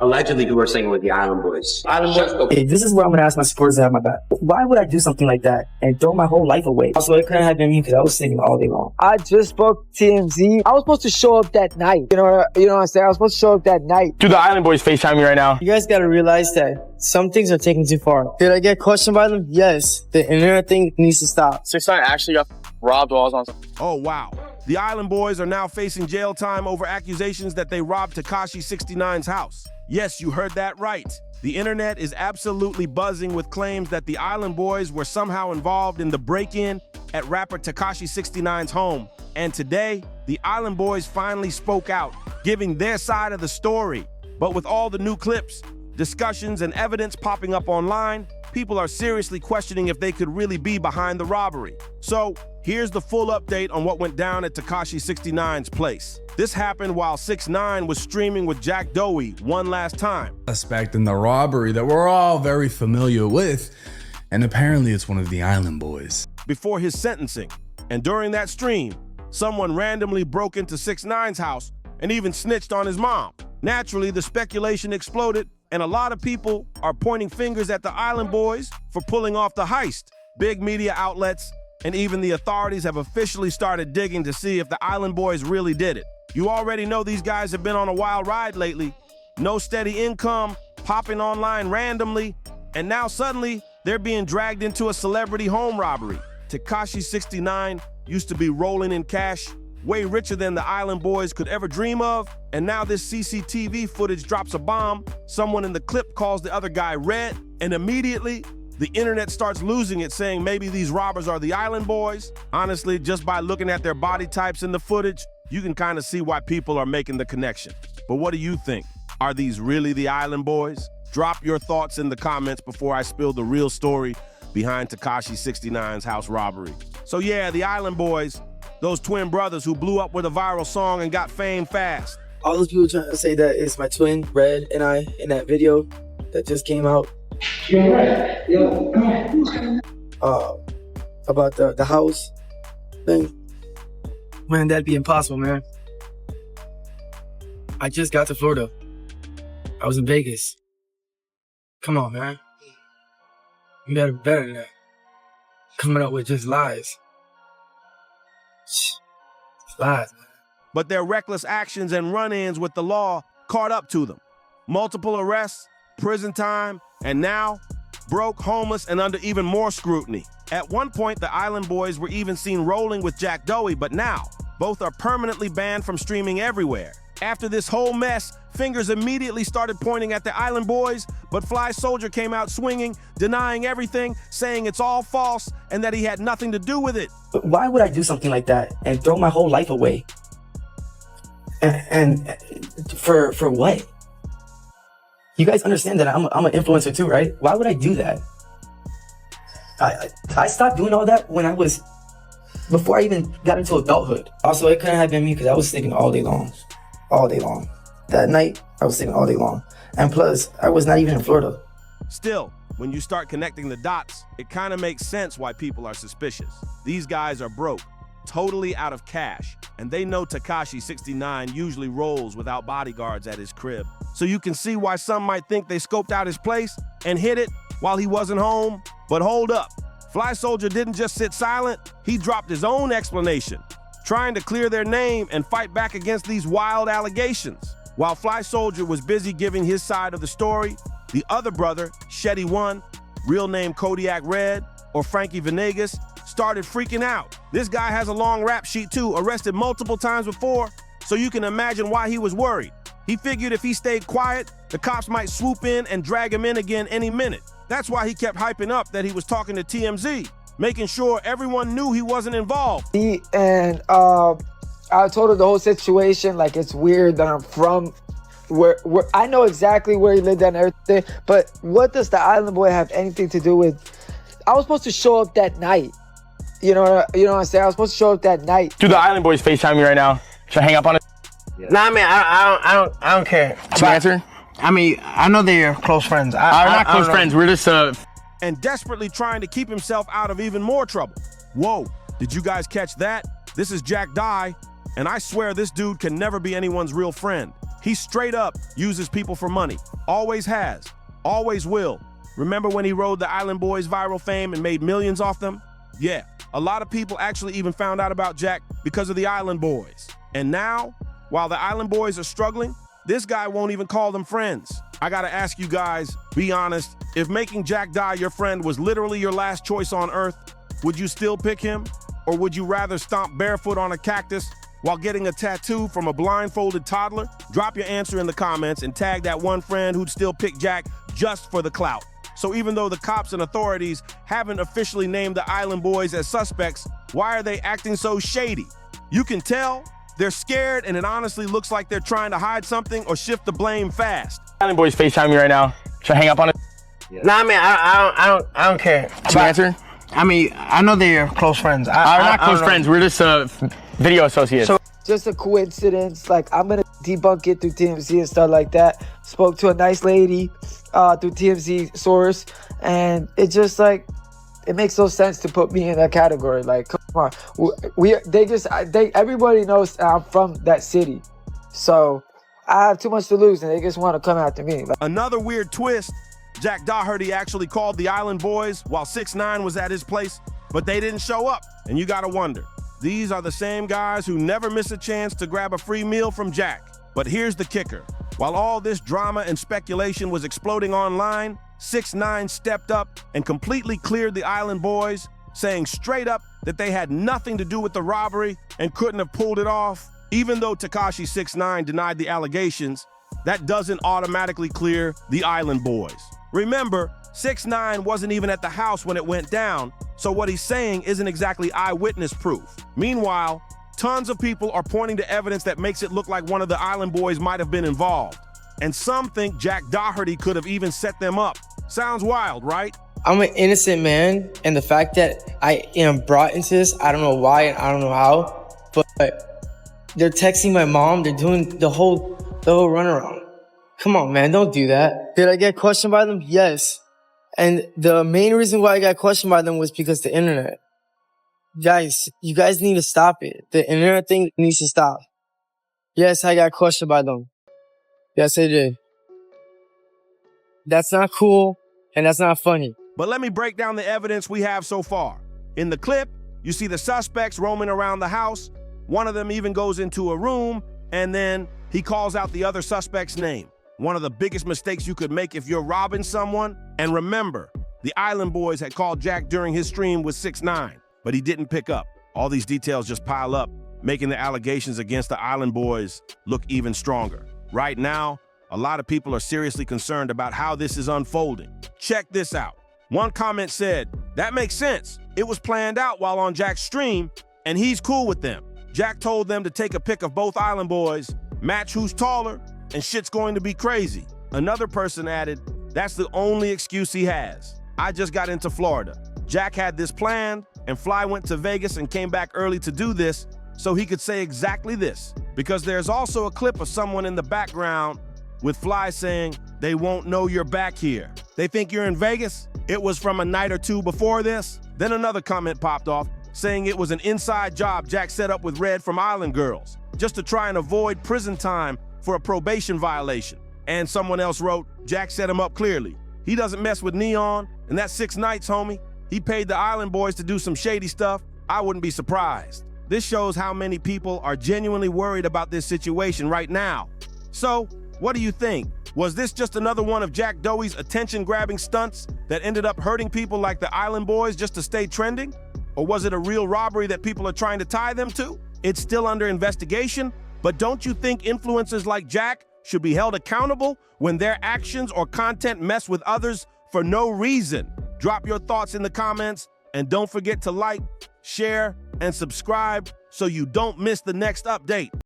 Allegedly, you were singing with the Island Boys. Hey, this is what I'm gonna ask my supporters to have my back. Why would I do something like that and throw my whole life away? Also, it couldn't have been me because I was singing all day long. I just spoke TMZ. I was supposed to show up that night. You know what I'm saying? I was supposed to show up that night. Do the Island Boys FaceTime me right now? You guys gotta realize that some things are taking too far. Did I get questioned by them? Yes. The internet thing needs to stop. 6ix9ine actually got robbed while I was on. Oh, wow. The Island Boys are now facing jail time over accusations that they robbed Tekashi 69's house. Yes, you heard that right. The internet is absolutely buzzing with claims that the Island Boys were somehow involved in the break-in at rapper Tekashi 69's home. And today, the Island Boys finally spoke out, giving their side of the story. But with all the new clips, discussions, and evidence popping up online, people are seriously questioning if they could really be behind the robbery. So, here's the full update on what went down at Tekashi 69's place. This happened while 6ix9ine was streaming with Jack Doherty one last time. Suspect in the robbery that we're all very familiar with, and apparently it's one of the Island Boys. Before his sentencing, and during that stream, someone randomly broke into 6ix9ine's house and even snitched on his mom. Naturally, the speculation exploded, and a lot of people are pointing fingers at the Island Boys for pulling off the heist. Big media outlets and even the authorities have officially started digging to see if the Island Boys really did it. You already know these guys have been on a wild ride lately. No steady income, popping online randomly, and now suddenly they're being dragged into a celebrity home robbery. Tekashi 69 used to be rolling in cash, way richer than the Island Boys could ever dream of, and now this CCTV footage drops a bomb. Someone in the clip calls the other guy Red, and immediately the internet starts losing it, saying maybe these robbers are the Island Boys. Honestly, just by looking at their body types in the footage, you can kind of see why people are making the connection. But what do you think? Are these really the Island Boys? Drop your thoughts in the comments before I spill the real story behind Tekashi 69's house robbery. So yeah, the Island Boys, those twin brothers who blew up with a viral song and got fame fast. All those people trying to say that it's my twin, Red, and I in that video that just came out. About the house thing. Man, that'd be impossible, man. I just got to Florida. I was in Vegas. Come on, man. You gotta be better than that. Coming up with just lies. Lies, man. But their reckless actions and run-ins with the law caught up to them. Multiple arrests, prison time, and now broke, homeless, and under even more scrutiny. At one point, the Island Boys were even seen rolling with Jack Doherty, but now both are permanently banned from streaming everywhere. After this whole mess, fingers immediately started pointing at the Island Boys, but Fly Soldier came out swinging, denying everything, saying it's all false and that he had nothing to do with it. But why would I do something like that and throw my whole life away? And for what? You guys understand that I'm an influencer too, right? Why would I do that? I stopped doing all that when before I even got into adulthood. Also, it couldn't have been me because I was sleeping all day long. All day long. That night, I was sleeping all day long. And plus, I was not even in Florida. Still, when you start connecting the dots, it kind of makes sense why people are suspicious. These guys are broke, totally out of cash, and they know Tekashi 69 usually rolls without bodyguards at his crib. So you can see why some might think they scoped out his place and hit it while he wasn't home. But hold up, Fly Soldier didn't just sit silent, he dropped his own explanation, trying to clear their name and fight back against these wild allegations. While Fly Soldier was busy giving his side of the story, the other brother, Shady One, real name Kodiak Red, or Frankie Venegas, started freaking out. This guy has a long rap sheet too, arrested multiple times before, so you can imagine why he was worried. He figured if he stayed quiet, the cops might swoop in and drag him in again any minute. That's why he kept hyping up that he was talking to TMZ, making sure everyone knew he wasn't involved. I told her the whole situation, like it's weird that I'm from where I know exactly where he lived and everything, but what does the Island Boy have anything to do with? I was supposed to show up that night. You know what I'm saying? I was supposed to show up that night. Do the Island Boys FaceTime me right now? Should I hang up on it? Yeah. Nah, man, I don't care. Should you answer? I mean, I know they're close friends. We're not close friends. We're just and desperately trying to keep himself out of even more trouble. Whoa, did you guys catch that? This is Jack Dye, and I swear this dude can never be anyone's real friend. He straight up uses people for money. Always has. Always will. Remember when he rode the Island Boys viral fame and made millions off them? Yeah, a lot of people actually even found out about Jack because of the Island Boys. And now, while the Island Boys are struggling, this guy won't even call them friends. I gotta ask you guys, be honest, if making Jack die your friend was literally your last choice on earth, would you still pick him? Or would you rather stomp barefoot on a cactus while getting a tattoo from a blindfolded toddler? Drop your answer in the comments and tag that one friend who'd still pick Jack just for the clout. So even though the cops and authorities haven't officially named the Island Boys as suspects, why are they acting so shady? You can tell they're scared, and it honestly looks like they're trying to hide something or shift the blame fast. Island Boys FaceTime me right now. Should I hang up on it? Nah, I mean, I don't care. Should I answer? I mean, I know they're close friends. We're not close friends. We're just video associates. So just a coincidence. Like, I'm gonna debunk it through TMZ and stuff like that. Spoke to a nice lady through TMZ source, and it just like it makes no sense to put me in that category. Like, come on, everybody knows I'm from that city, so I have too much to lose, and they just want to come after me. Like, another weird twist. Jack Doherty actually called the Island Boys while 6ix9ine was at his place, but they didn't show up. And you gotta wonder, these are the same guys who never miss a chance to grab a free meal from Jack. But here's the kicker. While all this drama and speculation was exploding online, 6ix9ine stepped up and completely cleared the Island Boys, saying straight up that they had nothing to do with the robbery and couldn't have pulled it off. Even though Tekashi 6ix9ine denied the allegations, that doesn't automatically clear the Island Boys. Remember, 6ix9ine wasn't even at the house when it went down, so what he's saying isn't exactly eyewitness proof. Meanwhile, tons of people are pointing to evidence that makes it look like one of the Island Boys might have been involved. And some think Jack Doherty could have even set them up. Sounds wild, right? I'm an innocent man, and the fact that I am brought into this, I don't know why and I don't know how, but they're texting my mom, they're doing the whole runaround. Come on, man, don't do that. Did I get questioned by them? Yes. And the main reason why I got questioned by them was because the internet. Guys, you guys need to stop it. The internet thing needs to stop. Yes, I got questioned by them. Yes, I did. That's not cool, and that's not funny. But let me break down the evidence we have so far. In the clip, you see the suspects roaming around the house. One of them even goes into a room, and then he calls out the other suspect's name. One of the biggest mistakes you could make if you're robbing someone. And remember, the Island Boys had called Jack during his stream with 6ix9ine, but he didn't pick up. All these details just pile up, making the allegations against the Island Boys look even stronger. Right now, a lot of people are seriously concerned about how this is unfolding. Check this out. One comment said, "That makes sense. It was planned out while on Jack's stream, and he's cool with them. Jack told them to take a pic of both Island Boys, match who's taller, and shit's going to be crazy." Another person added, "That's the only excuse he has. I just got into Florida. Jack had this planned, and Fly went to Vegas and came back early to do this, so he could say exactly this." Because there's also a clip of someone in the background with Fly saying, "They won't know you're back here. They think you're in Vegas? It was from a night or two before this." Then another comment popped off saying it was an inside job Jack set up with Red from Island Girls, just to try and avoid prison time for a probation violation. And someone else wrote, "Jack set him up clearly. He doesn't mess with Neon, and that's 6 nights, homie. He paid the Island Boys to do some shady stuff. I wouldn't be surprised." This shows how many people are genuinely worried about this situation right now. So, what do you think? Was this just another one of Jack Doe's attention-grabbing stunts that ended up hurting people like the Island Boys just to stay trending? Or was it a real robbery that people are trying to tie them to? It's still under investigation, but don't you think influencers like Jack should be held accountable when their actions or content mess with others for no reason? Drop your thoughts in the comments, and don't forget to like, share, and subscribe so you don't miss the next update.